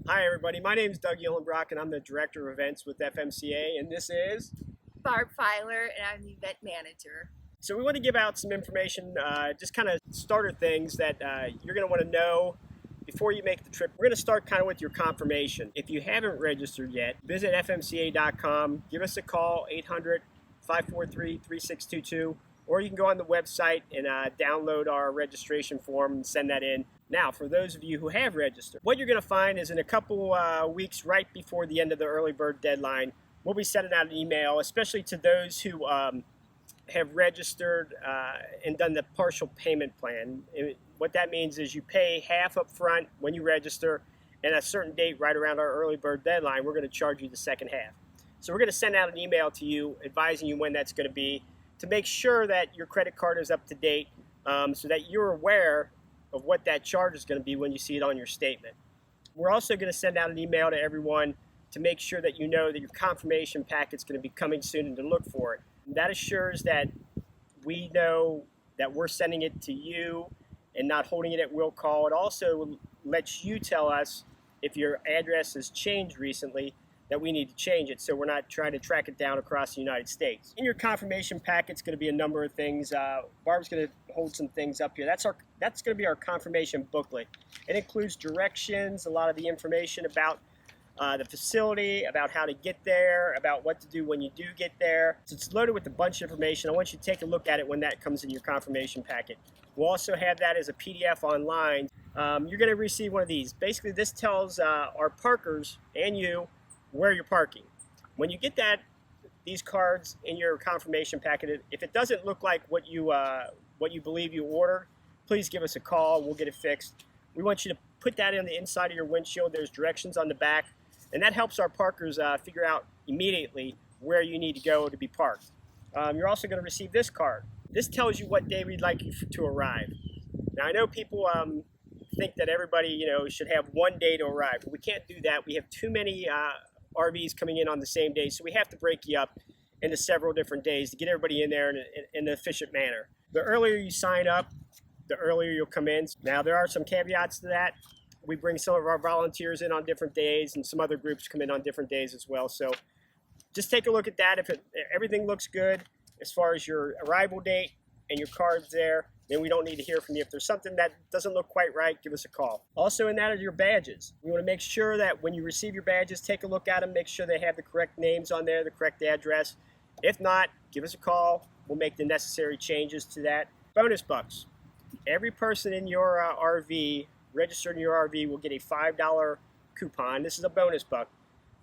Hi everybody, my name is Doug Yellenbrock and I'm the Director of Events with FMCA, and this is... Barb Filer, and I'm the event manager. So we want to give out some information, just kind of starter things that you're going to want to know before you make the trip. We're going to start kind of with your confirmation. If you haven't registered yet, visit FMCA.com, give us a call, 800-543-3622, or you can go on the website and download our registration form and send that in. Now, for those of you who have registered, what you're going to find is in a couple weeks right before the end of the early bird deadline, we'll be sending out an email, especially to those who have registered and done the partial payment plan. What that means is you pay half up front when you register, and at a certain date right around our early bird deadline, we're going to charge you the second half. So we're going to send out an email to you advising you when that's going to be to make sure that your credit card is up to date so that you're aware of what that charge is going to be when you see it on your statement. We're also going to send out an email to everyone to make sure that you know that your confirmation packet's going to be coming soon and to look for it. And that assures that we know that we're sending it to you and not holding it at will call. It also lets you tell us if your address has changed recently that we need to change it, so we're not trying to track it down across the United States. In your confirmation packet's going to be a number of things. Barb's going to hold some things up here. That's going to be our confirmation booklet. It includes directions, a lot of the information about the facility, about how to get there, about what to do when you do get there. So it's loaded with a bunch of information. I want you to take a look at it when that comes in your confirmation packet. We'll also have that as a PDF online. You're going to receive one of these. Basically, this tells our parkers and you where you're parking. When you get these cards in your confirmation packet, if it doesn't look like what you believe you ordered, please give us a call. We'll get it fixed. We want you to put that in the inside of your windshield. There's directions on the back, and that helps our parkers figure out immediately where you need to go to be parked. You're also going to receive this card. This tells you what day we'd like you to arrive. Now, I know people think that everybody should have one day to arrive, but we can't do that. We have too many RVs coming in on the same day, so we have to break you up into several different days to get everybody in there in an efficient manner. The earlier you sign up, the earlier you'll come in. Now, there are some caveats to that. We bring some of our volunteers in on different days, and some other groups come in on different days as well. So just take a look at that. If everything looks good as far as your arrival date and your card's there, then we don't need to hear from you. If there's something that doesn't look quite right, give us a call. Also in that are your badges. We want to make sure that when you receive your badges, take a look at them, make sure they have the correct names on there, the correct address. If not, give us a call. We'll make the necessary changes to that. Bonus bucks. Every person in your RV, registered in your RV, will get a $5 coupon. This is a bonus buck.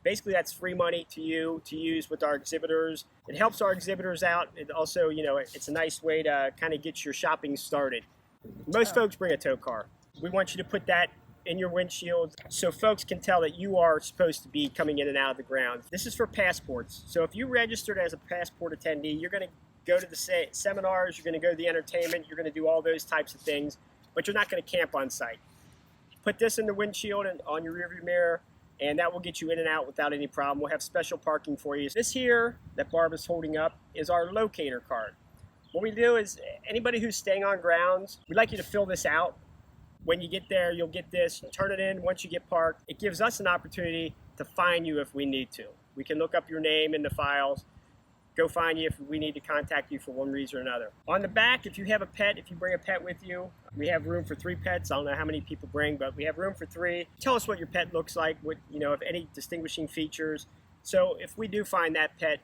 Basically, that's free money to you to use with our exhibitors. It helps our exhibitors out. It also, it's a nice way to kind of get your shopping started. Most folks bring a tow car. We want you to put that in your windshield so folks can tell that you are supposed to be coming in and out of the ground. This is for passports. So if you registered as a passport attendee, you're going to go to the seminars, you're going to go to the entertainment, you're going to do all those types of things, but you're not going to camp on site. Put this in the windshield and on your rearview mirror, and that will get you in and out without any problem. We'll have special parking for you. This here that Barb is holding up is our Locator card. What we do is anybody who's staying on grounds, we'd like you to fill this out. When you get there, you'll get this, turn it in once you get parked. It gives us an opportunity to find you if we need to. We can look up your name in the files, go find you if we need to contact you for one reason or another. On the back, if you have a pet, if you bring a pet with you, we have room for 3 pets. I don't know how many people bring, but we have room for 3. Tell us what your pet looks like, what, if any distinguishing features. So if we do find that pet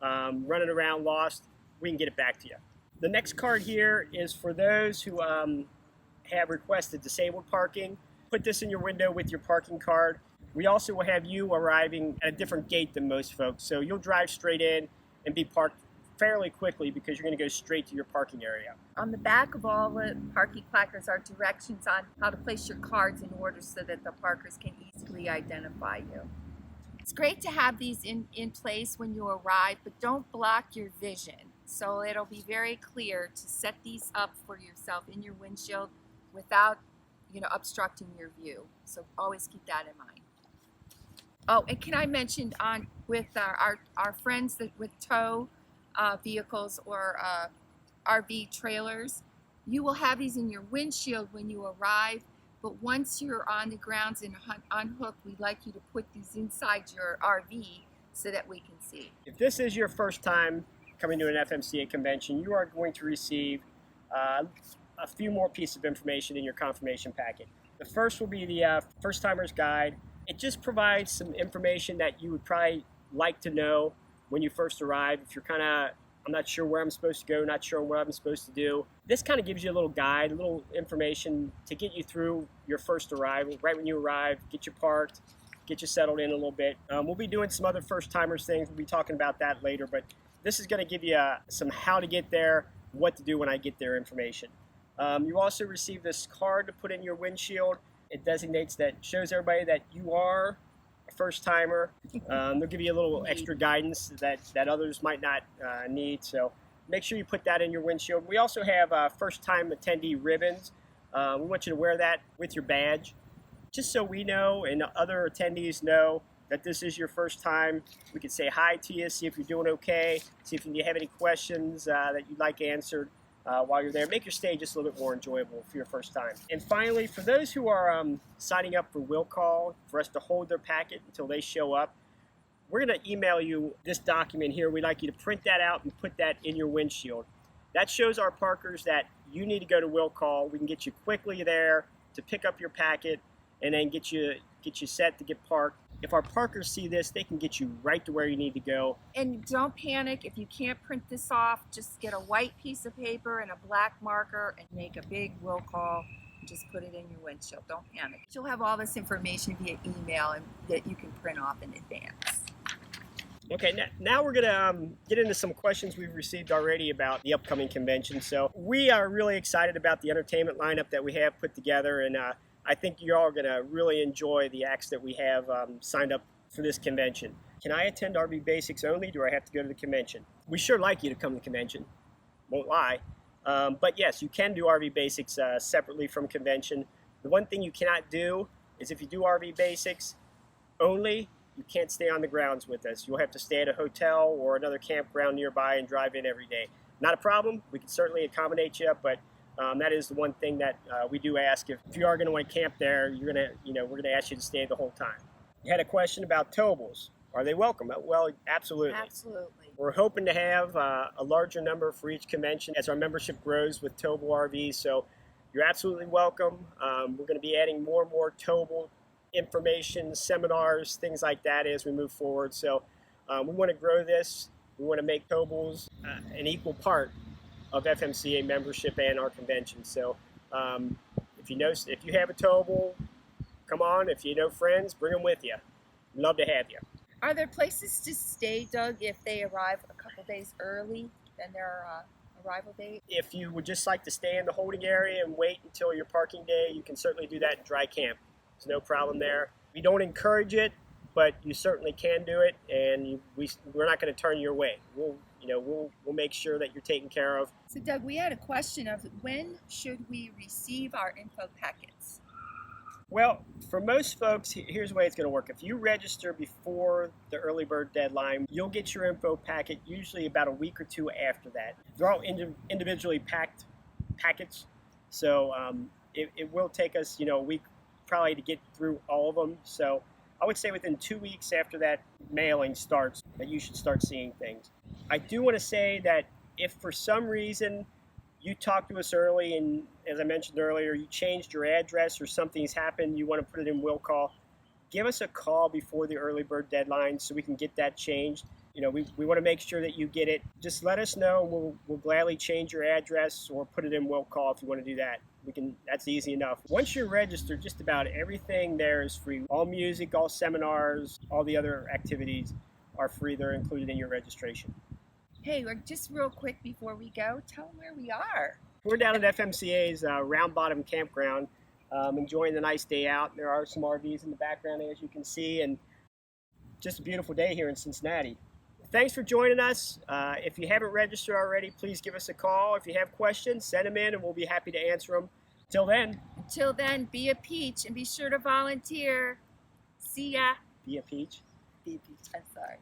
running around lost, we can get it back to you. The next card here is for those who have requested disabled parking. Put this in your window with your parking card. We also will have you arriving at a different gate than most folks. So you'll drive straight in and be parked fairly quickly because you're going to go straight to your parking area. On the back of all the parking placards are directions on how to place your cards in order so that the parkers can easily identify you. It's great to have these in place when you arrive, but don't block your vision. So it'll be very clear to set these up for yourself in your windshield without obstructing your view. So always keep that in mind. Oh, and can I mention with our friends with tow vehicles or RV trailers, you will have these in your windshield when you arrive, But once you're on the grounds and unhooked, we'd like you to put these inside your RV so that we can see. If this is your first time coming to an FMCA convention, you are going to receive a few more pieces of information in your confirmation packet. The first will be the First Timer's Guide. It just provides some information that you would probably like to know when you first arrive. If you're I'm not sure where I'm supposed to go, not sure what I'm supposed to do. This kind of gives you a little guide, a little information to get you through your first arrival. Right when you arrive, get you parked, get you settled in a little bit. We'll be doing some other first-timers things. We'll be talking about that later, but this is going to give you some how to get there, what to do when I get there information. You also receive this card to put in your windshield. It designates shows everybody that you are a first-timer. They'll give you a little extra guidance that others might not need, so make sure you put that in your windshield. We also have first-time attendee ribbons. We want you to wear that with your badge, just so we know and other attendees know that this is your first time. We can say hi to you, see if you're doing okay, see if you have any questions that you'd like answered while you're there. Make your stay just a little bit more enjoyable for your first time. And finally, for those who are signing up for will call, for us to hold their packet until they show up, we're going to email you this document here. We'd like you to print that out and put that in your windshield. That shows our parkers that you need to go to will call. We can get you quickly there to pick up your packet and then get you set to get parked. If our parkers see this, they can get you right to where you need to go. And don't panic. If you can't print this off, just get a white piece of paper and a black marker and make a big will call. Just put it in your windshield. Don't panic. You'll have all this information via email and that you can print off in advance. Okay, now we're going to get into some questions we've received already about the upcoming convention. So we are really excited about the entertainment lineup that we have put together, and I think you're all going to really enjoy the acts that we have signed up for this convention. Can I attend RV Basics only? Do I have to go to the convention? We sure like you to come to the convention, won't lie. But yes, you can do RV Basics separately from convention. The one thing you cannot do is if you do RV Basics only, you can't stay on the grounds with us. You'll have to stay at a hotel or another campground nearby and drive in every day. Not a problem. We can certainly accommodate you, but that is the one thing that we do ask. If you are going to want to camp there, we're going to ask you to stay the whole time. You had a question about towables. Are they welcome? Well, absolutely. Absolutely. We're hoping to have a larger number for each convention as our membership grows with towable RVs. So you're absolutely welcome. We're going to be adding more and more towable information, seminars, things like that as we move forward. So we want to grow this. We want to make towables an equal part of FMCA membership and our convention. So if you have a towable, come on. If you know friends, bring them with you. We'd love to have you. Are there places to stay, Doug, if they arrive a couple days early than their arrival date? If you would just like to stay in the holding area and wait until your parking day, you can certainly do that in dry camp. There's no problem there. We don't encourage it, but you certainly can do it, and we're not going to turn you away. We'll make sure that you're taken care of. So, Doug, we had a question of when should we receive our info packets? Well, for most folks, here's the way it's going to work. If you register before the early bird deadline, you'll get your info packet usually about a week or two after that. They're all individually packed packets, so it will take us, a week probably to get through all of them. So I would say within 2 weeks after that mailing starts that you should start seeing things. I do want to say that if for some reason you talked to us early and, as I mentioned earlier, you changed your address or something's happened, you want to put it in will call, give us a call before the early bird deadline so we can get that changed. We want to make sure that you get it. Just let us know, and we'll gladly change your address or put it in will call if you want to do that. That's easy enough. Once you're registered, just about everything there is free. All music, all seminars, all the other activities are free. They're included in your registration. Hey, just real quick before we go, tell them where we are. We're down at FMCA's Round Bottom Campground, enjoying the nice day out. There are some RVs in the background, as you can see, and just a beautiful day here in Cincinnati. Thanks for joining us. If you haven't registered already, please give us a call. If you have questions, send them in and we'll be happy to answer them. Until then, be a peach and be sure to volunteer. See ya. Be a peach. Be a peach. I'm sorry.